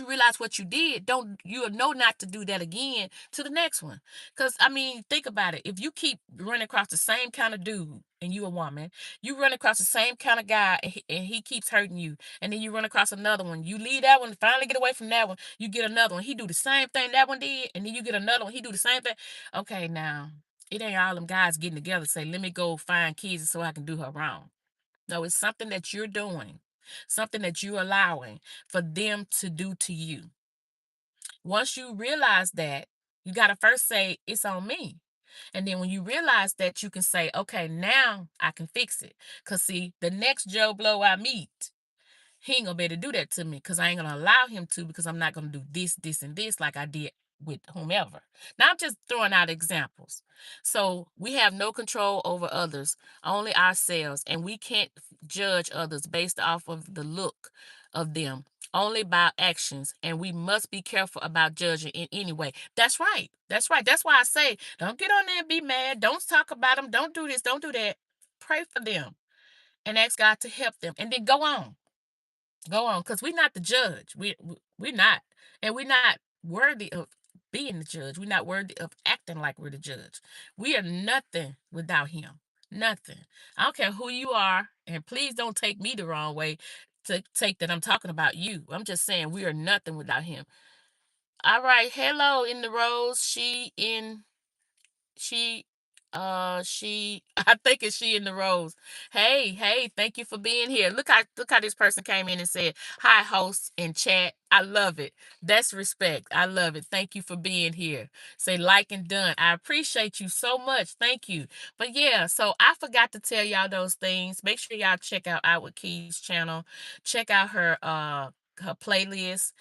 realize what you did, don't you'll know not to do that again to the next one. Because I mean, think about it. If you keep running across the same kind of dude and you a woman, you run across the same kind of guy and he keeps hurting you, and then you run across another one, you leave that one, finally get away from that one, you get another one, he do the same thing that one did, and then you get another one, he do the same thing. Okay, now it ain't all them guys getting together say, let me go find kids so I can do her wrong. No, it's something that you're doing, something that you're allowing for them to do to you. Once you realize that, you got to first say, it's on me. And then when you realize that, you can say, okay, now I can fix it. Because, see, the next Joe Blow I meet, he ain't gonna be able to do that to me because I ain't gonna allow him to, because I'm not gonna do this, this, and this like I did with whomever. Now I'm just throwing out examples. So we have no control over others, only ourselves, and we can't judge others based off of the look of them, only by actions. And we must be careful about judging in any way. That's right. That's right. That's why I say, don't get on there and be mad. Don't talk about them. Don't do this. Don't do that. Pray for them and ask God to help them, and then go on. Go on, because we're not the judge. We're not, and we're not worthy of being the judge. We're not worthy of acting like we're the judge. We are nothing without Him. Nothing. I don't care who you are, and please don't take me the wrong way to take that I'm talking about you. I'm just saying we are nothing without Him. All right, hello in the rose. She I think it's she in the rose. Hey, thank you for being here. Look how this person came in and said, hi, host and chat. I love it. That's respect. I love it. Thank you for being here. Say like and done. I appreciate you so much. Thank you. But yeah, so I forgot to tell y'all those things. Make sure y'all check out Outward Keys channel. Check out her playlist.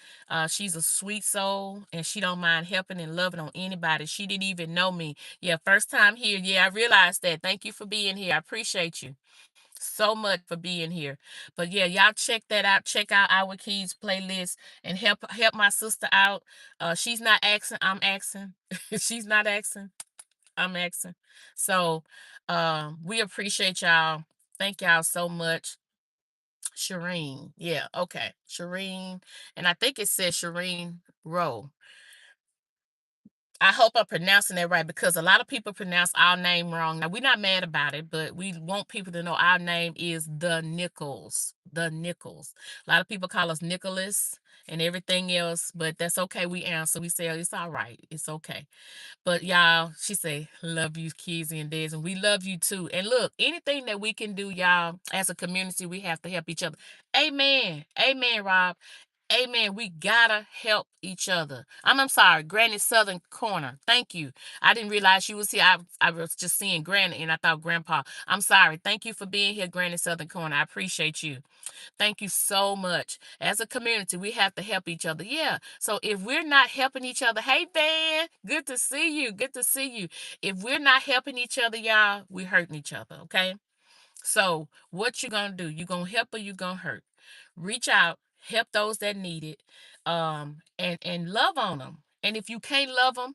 She's a sweet soul, and she don't mind helping and loving on anybody. She didn't even know me. Yeah, first time here. Yeah, I realized that. Thank you for being here. I appreciate you so much for being here. But yeah, y'all check that out. Check out Our Keys playlist and help my sister out. She's not asking, I'm asking. She's not asking, I'm asking. So we appreciate y'all. Thank y'all so much. Shireen. Yeah, okay. Shireen. And I think it says Shireen Rowe. I hope I'm pronouncing that right, because a lot of people pronounce our name wrong. Now, we're not mad about it, but we want people to know our name is the Nichols. The Nichols. A lot of people call us Nicholas and everything else, but that's okay. We answer. We say, it's all right. It's okay. But y'all, she say, love you, Kizzy and Des, and we love you too. And look, anything that we can do, y'all, as a community, we have to help each other. Amen. Amen, Rob. Amen. We gotta help each other. I'm sorry, Granny Southern Corner. Thank you. I didn't realize she was here. I was just seeing Granny and I thought Grandpa. I'm sorry. Thank you for being here, Granny Southern Corner. I appreciate you. Thank you so much. As a community, we have to help each other. Yeah. So if we're not helping each other, hey Van, good to see you. Good to see you. If we're not helping each other, y'all, we're hurting each other. Okay. So what you gonna do? You gonna help or you gonna hurt? Reach out, help those that need it, and love on them. And if you can't love them,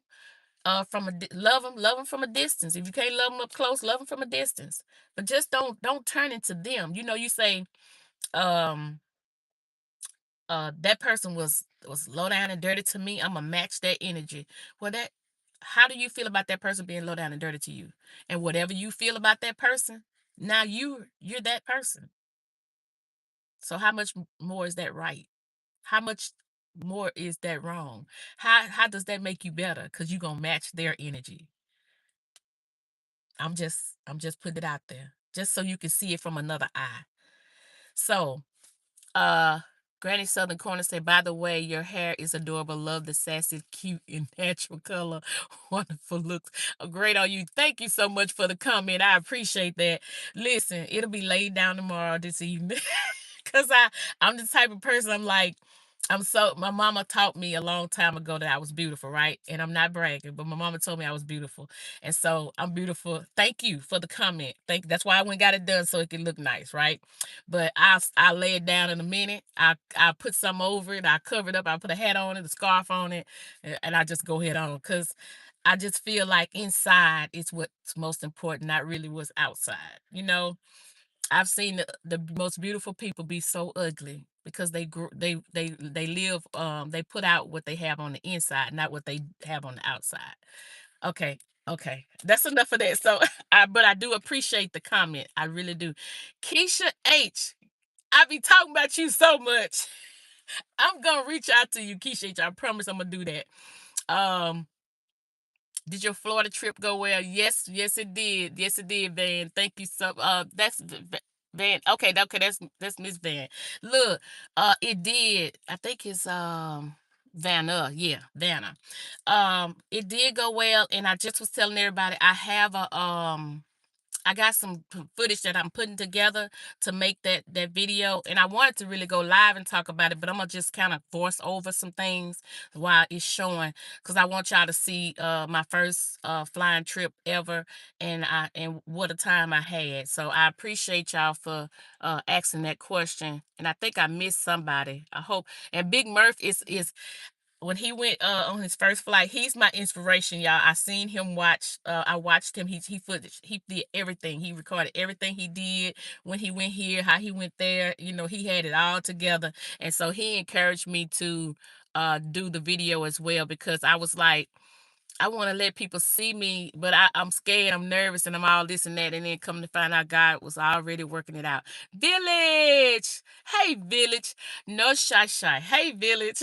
love them from a distance. If you can't love them up close, love them from a distance. But just don't turn into them. You say, um, that person was low down and dirty to me. I'm gonna match that energy. Well, that how do you feel about that person being low down and dirty to you? And whatever you feel about that person, now you're that person. So how much more is that right? How much more is that wrong? How does that make you better? Because you're gonna match their energy. I'm just putting it out there. Just so you can see it from another eye. So uh Granny Southern Corner said, by the way, your hair is adorable. Love the sassy, cute, and natural color. Wonderful looks. Great on you. Thank you so much for the comment. I appreciate that. Listen, it'll be laid down tomorrow this evening. Cause I'm the type of person, I'm like, my mama taught me a long time ago that I was beautiful, right? And I'm not bragging, but my mama told me I was beautiful. And so I'm beautiful. Thank you for the comment. That's why I went and got it done, so it could look nice, right? But I lay it down in a minute. I put some over it, I cover it up, I put a hat on it, a scarf on it, and I just go head on. Cause I just feel like inside is what's most important, not really what's outside. I've seen the most beautiful people be so ugly because they live, they put out what they have on the inside, not what they have on the outside. Okay, okay, that's enough of that. So, but I do appreciate the comment. I really do. Keisha H, I be talking about you so much. I'm gonna reach out to you, Keisha H. I promise I'm gonna do that. Um, did your Florida trip go well? Yes, it did. Yes, it did, Van. Thank you so. That's Van. Okay, that's Miss Van. Look, it did. I think it's Vanna, yeah, Vanna. It did go well, and I just was telling everybody I got some footage that I'm putting together to make that video, and I wanted to really go live and talk about it, but I'm gonna just kind of force over some things while it's showing, because I want y'all to see my first flying trip ever, and what a time I had. So I appreciate y'all for asking that question, and I think I missed somebody. I hope. And Big Murph is when he went on his first flight, he's my inspiration, y'all. I seen him I watched him. He did everything. He recorded everything he did when he went here, how he went there. He had it all together. And so he encouraged me to do the video as well, because I was like, I want to let people see me, but I'm scared, I'm nervous, and I'm all this and that. And then come to find out God was already working it out. Village! Hey, Village! No shy shy. Hey, Village!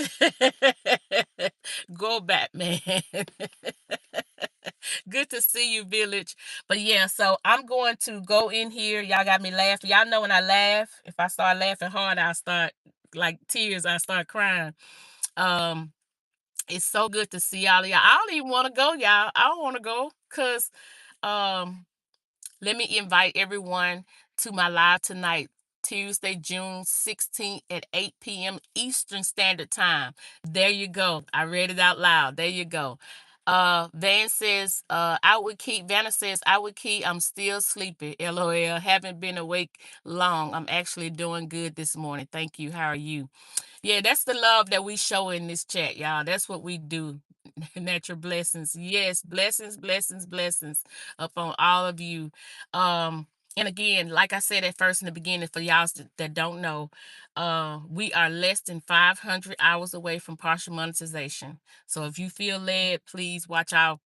Go back, man. Good to see you, Village. But yeah, so I'm going to go in here. Y'all got me laughing. Y'all know when I laugh, if I start laughing hard, I'll start like tears, I start crying. Um, it's so good to see all of y'all. I don't even want to go, y'all. I don't want to go because um let me invite everyone to my live tonight, Tuesday, June 16th at 8 p.m. Eastern Standard Time. There you go. I read it out loud. There you go. Vanna says, I would keep, I'm still sleepy. LOL. Haven't been awake long. I'm actually doing good this morning. Thank you. How are you? Yeah, that's the love that we show in this chat, y'all. That's what we do. Natural blessings. Yes, blessings, blessings, blessings upon all of you. Um, and again, like I said at first in the beginning, for y'all that don't know, we are less than 500 hours away from partial monetization. So if you feel led, please watch our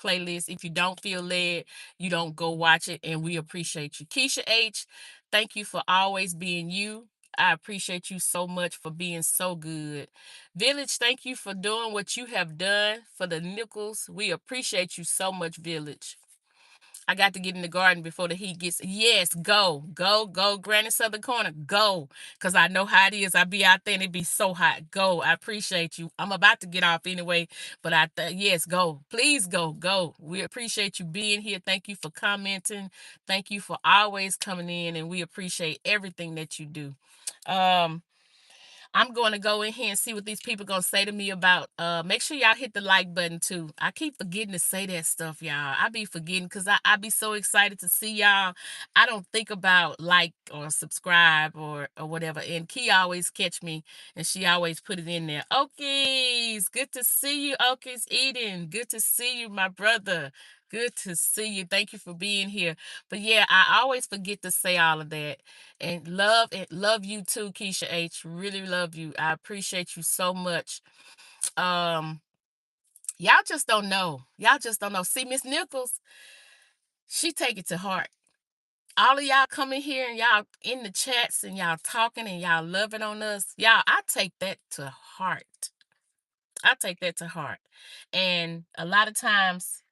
playlist. If you don't feel led, you don't go watch it, and we appreciate you. Keisha H, thank you for always being you. I appreciate you so much for being so good. Village, thank you for doing what you have done for the Nichols. We appreciate you so much, Village. I got to get in the garden before the heat gets. Yes, go, go, go, Granny Southern Corner, go. Because I know how it is. I be out there and it be so hot. Go. I appreciate you. I'm about to get off anyway, but yes, go. Please go, go. We appreciate you being here. Thank you for commenting. Thank you for always coming in, and we appreciate everything that you do. Um, I'm going to go in here and see what these people going to say to me about, make sure y'all hit the like button too. I keep forgetting to say that stuff, y'all. I be forgetting because I be so excited to see y'all. I don't think about like or subscribe or whatever. And Key always catch me and she always put it in there. Okies, good to see you. Okies Eden, good to see you, my brother. Good to see you. Thank you for being here. But yeah, I always forget to say all of that. And love you too, Keisha H. Really love you. I appreciate you so much. Um, y'all just don't know. Y'all just don't know. See, Miss Nichols, she take it to heart. All of y'all coming here and y'all in the chats and y'all talking and y'all loving on us. Y'all, I take that to heart. I take that to heart. And a lot of times,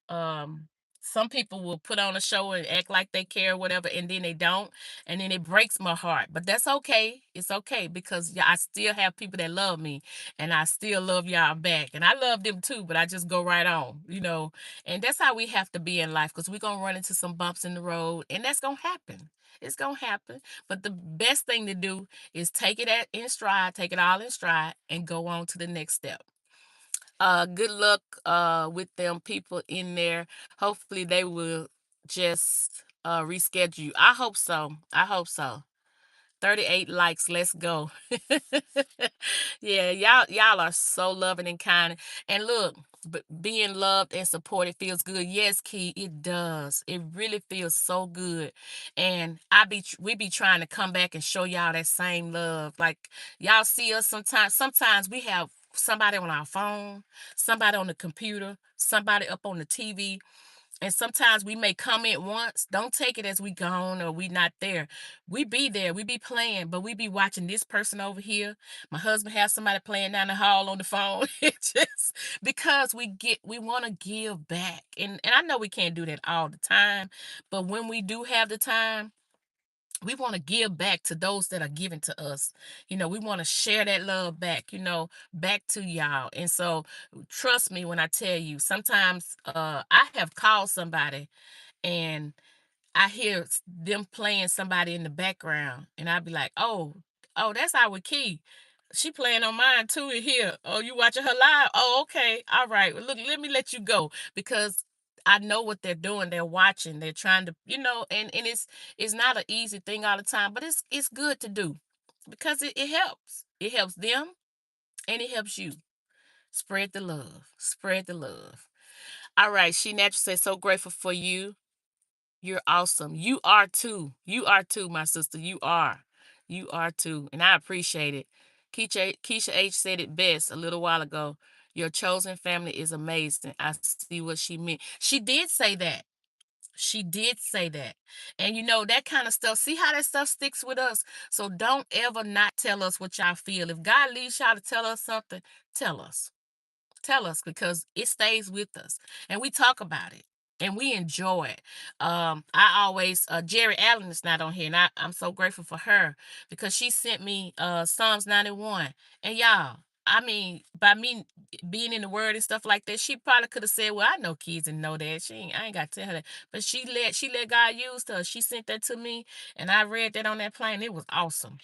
some people will put on a show and act like they care or whatever, and then they don't. And then it breaks my heart. But that's okay. It's okay because I still have people that love me and I still love y'all back. And I love them too, but I just go right on. And that's how we have to be in life because we're going to run into some bumps in the road, and that's going to happen. It's going to happen. But the best thing to do is take it in stride, take it all in stride, and go on to the next step. Good luck with them people in there. Hopefully they will just reschedule you. I hope so. I hope so. 38 likes. Let's go. Yeah, y'all are so loving and kind. And look, being loved and supported feels good. Yes, Key, it does. It really feels so good. And we be trying to come back and show y'all that same love. Like y'all see us sometimes. Sometimes we have somebody on our phone, somebody on the computer, somebody up on the TV, and sometimes we may comment once. Don't take it as we gone or we not there. We be there. We be playing, but we be watching this person over here. My husband has somebody playing down the hall on the phone. It just because we want to give back. And I know we can't do that all the time, but when we do have the time, we want to give back to those that are giving to us. We want to share that love back, back to y'all. And so trust me when I tell you, sometimes I have called somebody and I hear them playing somebody in the background, and I'd be like, "Oh, that's our Key. She playing on mine too in here. Oh, you watching her live? Oh, okay, all right. Well, look, let me let you go because I know what they're doing. They're watching. They're trying to, and it's not an easy thing all the time, but it's good to do because it helps. It helps them and it helps you. Spread the love. Spread the love. All right, she naturally says, so grateful for you. You're awesome. You are too. You are too, my sister. You are. You are too. And I appreciate it. Keisha H said it best a little while ago. Your chosen family is amazing. I see what she meant. She did say that. She did say that. And that kind of stuff. See how that stuff sticks with us. So don't ever not tell us what y'all feel. If God leads y'all to tell us something, tell us. Tell us because it stays with us and we talk about it and we enjoy it. I always Jerry Allen is not on here, and I'm so grateful for her because she sent me Psalms 91. And y'all, I mean, by me being in the word and stuff like that, she probably could have said, well, I know kids and know that. I ain't got to tell her that. But she let God use her. She sent that to me and I read that on that plane. It was awesome.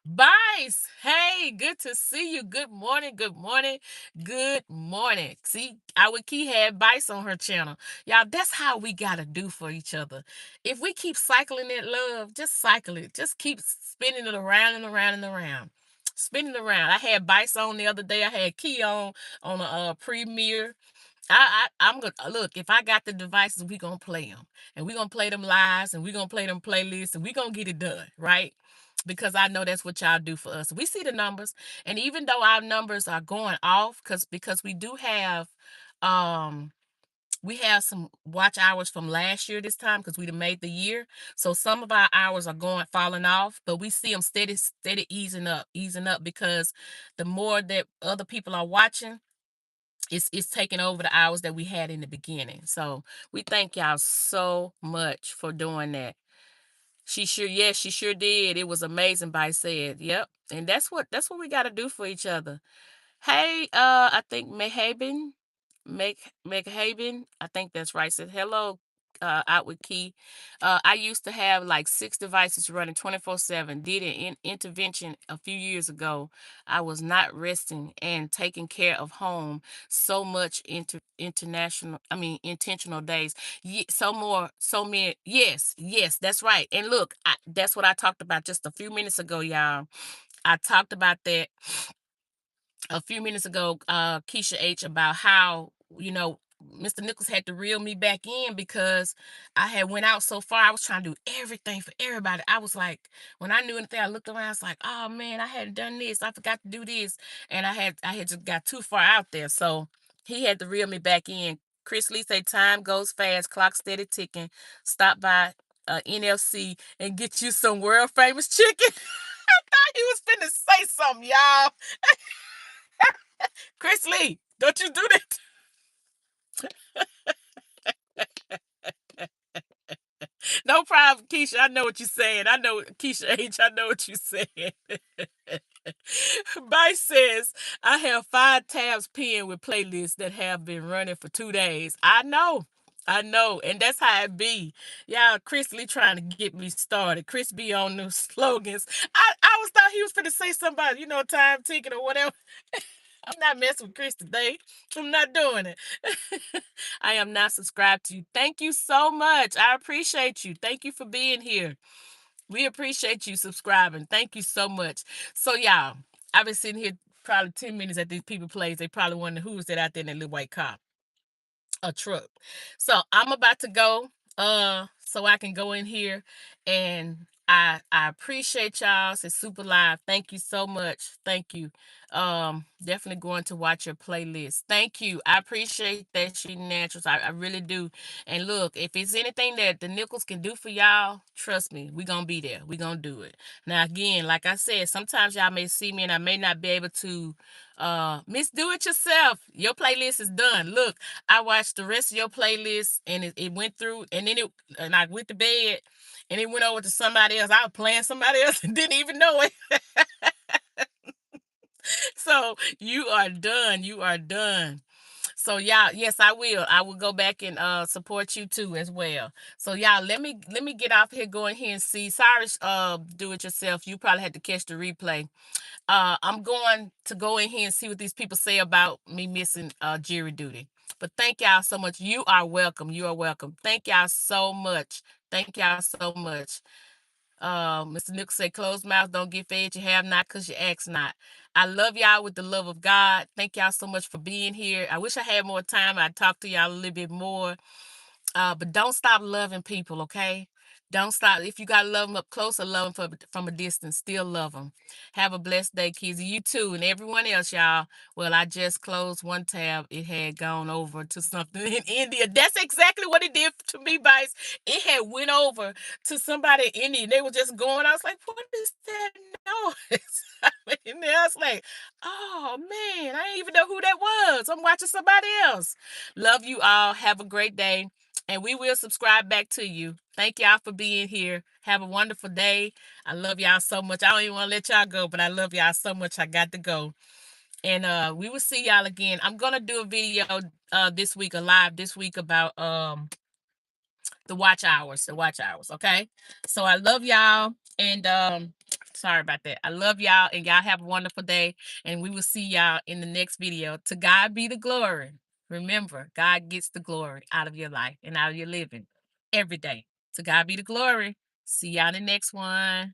Bice, hey, good to see you. Good morning, good morning, good morning. See, our Key had Bice on her channel. Y'all, that's how we gotta do for each other. If we keep cycling that love, just cycle it. Just keep spinning it around and around and around. Spinning it around. I had Bice on the other day. I had Key on a premiere. I'm gonna look. If I got the devices, we gonna play them, and we gonna play them lives, and we gonna play them playlists, and we gonna get it done, right? Because I know that's what y'all do for us. We see the numbers, and even though our numbers are going off, because um we have some watch hours from last year this time because we done made the year, so some of our hours are falling off, but we see them steady easing up because the more that other people are watching, it's taking over the hours that we had in the beginning. So we thank y'all so much for doing that. Yes, she sure did. It was amazing, by said. Yep. And that's what we gotta do for each other. Hey, I think Meghaben, I think that's right. Said hello, out with Key. I used to have like 6 devices running 24/7. Did an intervention a few years ago. I was not resting and taking care of home so much intentional days. So many. Yes, yes, that's right. And look, that's what I talked about just a few minutes ago, y'all. I talked about that a few minutes ago, Keisha H, about how, Mr. Nichols had to reel me back in because I had went out so far. I was trying to do everything for everybody. I was like, when I knew anything, I looked around, I was like, oh man, I hadn't done this. I forgot to do this. And I had just got too far out there. So he had to reel me back in. Chris Lee said time goes fast, clock steady ticking. Stop by NLC and get you some world famous chicken. I thought he was finna say something, y'all. Chris Lee, don't you do that. No problem, Keisha. I know what you're saying. I know, Keisha H. I know what you're saying. Bice says, I have 5 tabs pinned with playlists that have been running for 2 days. I know. I know. And that's how it be. Y'all, Chris Lee trying to get me started. Chris be on new slogans. I was thought he was going to say something about, time ticking or whatever. I'm not messing with Chris today. I'm not doing it. I am not subscribed to you. Thank you so much. I appreciate you. Thank you for being here. We appreciate you subscribing. Thank you so much. So, y'all, I've been sitting here probably 10 minutes at these people place. They probably wonder who is that out there in that little white car, a truck. So I'm about to go so I can go in here, and I appreciate y'all. It's super live. Thank you so much. Thank you. Definitely going to watch your playlist. Thank you. I appreciate that, she naturals. I really do. And look, if it's anything that the Nichols can do for y'all, trust me, we gonna be there. We gonna do it. Now again, like I said, sometimes y'all may see me and I may not be able to Miss Do It Yourself. Your playlist is done. Look, I watched the rest of your playlist and it went through and then and I went to bed and it went over to somebody else. I was playing somebody else and didn't even know it. So you are done. You are done. So y'all, yes, I will. I will go back and support you too as well. So y'all, let me get off here, go in here and see. Sorry, do it yourself. You probably had to catch the replay. I'm going to go in here and see what these people say about me missing jury duty. But thank y'all so much. You are welcome. You are welcome. Thank y'all so much. Thank y'all so much. Mr. Nichols say, closed mouth don't get fed. You have not because you ask not. I love y'all with the love of God. Thank y'all so much for being here. I wish I had more time. I'd talk to y'all a little bit more. But don't stop loving people, okay? Don't stop. If you got to love them up close or love them from a distance, still love them. Have a blessed day, kids. You too, and everyone else, y'all. Well, I just closed one tab. It had gone over to something in India. That's exactly what it did to me, Bice. It had went over to somebody in India. They were just going. I was like, what is that noise? And I was like, oh, man, I didn't even know who that was. I'm watching somebody else. Love you all. Have a great day. And we will subscribe back to you. Thank y'all for being here. Have a wonderful day. I love y'all so much. I don't even want to let y'all go, but I love y'all so much. I got to go. And we will see y'all again. I'm gonna do a video this week, a live this week about the watch hours. The watch hours. Okay. So I love y'all. And sorry about that. I love y'all and y'all have a wonderful day. And we will see y'all in the next video. To God be the glory. Remember, God gets the glory out of your life and out of your living every day. To God be the glory. See y'all in the next one.